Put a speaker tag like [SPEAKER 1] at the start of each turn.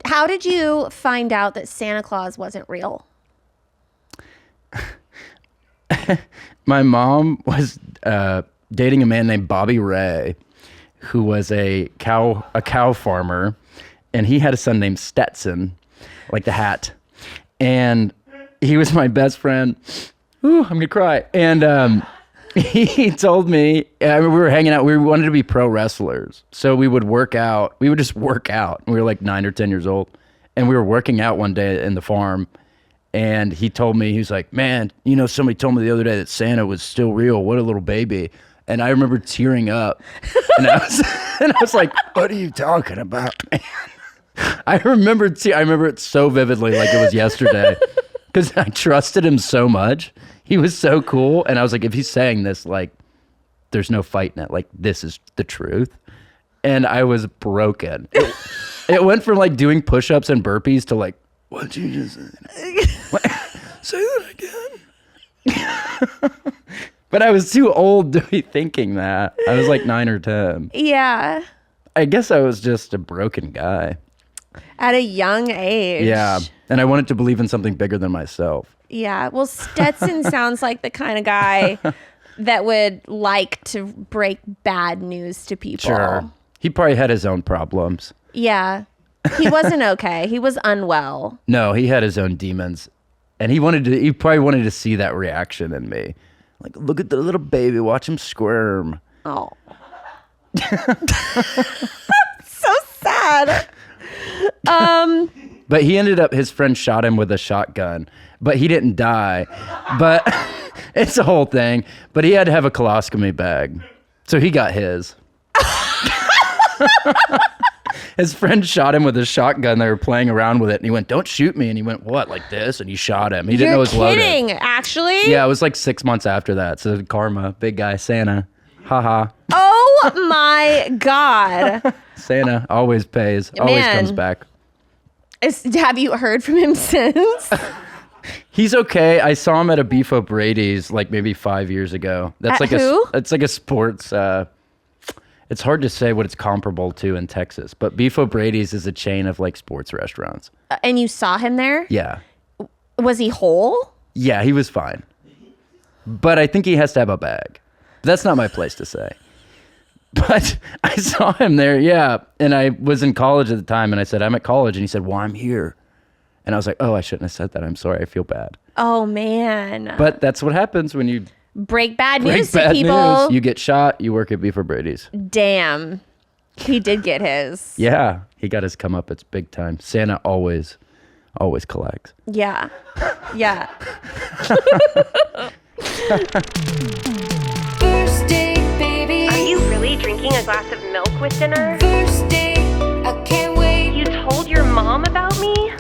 [SPEAKER 1] How did you find out that Santa Claus wasn't real?
[SPEAKER 2] My mom was dating a man named Bobby Ray, who was a cow farmer, and he had a son named Stetson, like the hat. And he was my best friend. Ooh, I'm gonna cry. And he told me, we were hanging out. We wanted to be pro wrestlers, so we would work out. We would just work out. We were like 9 or 10 years old, and we were working out one day in the farm. And he told me, he was like, man, somebody told me the other day that Santa was still real. What a little baby. And I remember tearing up. And I was like, what are you talking about, man? I remember it so vividly, like it was yesterday, because I trusted him so much. He was so cool. And I was like, if he's saying this, like, there's no fighting it. Like, this is the truth. And I was broken. It went from like doing push-ups and burpees to like, what'd you just say? Say that again. But I was too old to be thinking that. I was like 9 or 10.
[SPEAKER 1] Yeah.
[SPEAKER 2] I guess I was just a broken guy.
[SPEAKER 1] At a young age.
[SPEAKER 2] Yeah. And I wanted to believe in something bigger than myself.
[SPEAKER 1] Yeah. Well, Stetson sounds like the kind of guy that would like to break bad news to people.
[SPEAKER 2] Sure. He probably had his own problems.
[SPEAKER 1] Yeah. He wasn't okay. He was unwell.
[SPEAKER 2] No, he had his own demons. And he probably wanted to see that reaction in me. Like, look at the little baby, watch him squirm.
[SPEAKER 1] Oh. So sad.
[SPEAKER 2] But his friend shot him with a shotgun, but he didn't die. But it's a whole thing. But he had to have a colostomy bag. So he got his. His friend shot him with a shotgun. They were playing around with it, and he went, don't shoot me. And he went, what, like this? And he shot him. He didn't know it was loaded.
[SPEAKER 1] You're kidding, actually?
[SPEAKER 2] Yeah, it was like 6 months after that. So karma, big guy, Santa. Ha.
[SPEAKER 1] Oh my God.
[SPEAKER 2] Santa always pays, always comes back.
[SPEAKER 1] Have you heard from him since?
[SPEAKER 2] He's okay. I saw him at a Beef O'Brady's like maybe 5 years ago. That's
[SPEAKER 1] At
[SPEAKER 2] like
[SPEAKER 1] who?
[SPEAKER 2] It's like a sports. It's hard to say what it's comparable to in Texas, but Beef O'Brady's is a chain of like sports restaurants.
[SPEAKER 1] And you saw him there?
[SPEAKER 2] Yeah.
[SPEAKER 1] Was he whole?
[SPEAKER 2] Yeah, he was fine. But I think he has to have a bag. That's not my place to say. But I saw him there, yeah. And I was in college at the time, and I said, I'm at college. And he said, well, I'm here. And I was like, oh, I shouldn't have said that. I'm sorry. I feel bad.
[SPEAKER 1] Oh, man.
[SPEAKER 2] But that's what happens when you
[SPEAKER 1] break bad news to people.
[SPEAKER 2] News. You get shot, you work at Beef O'Brady's.
[SPEAKER 1] Damn. He did get his.
[SPEAKER 2] Yeah. He got his comeuppance big time. Santa always collects.
[SPEAKER 1] Yeah. Yeah.
[SPEAKER 3] First date, baby.
[SPEAKER 4] Are you really drinking a glass of milk with dinner?
[SPEAKER 3] First date, I can't wait.
[SPEAKER 4] You told your mom about me?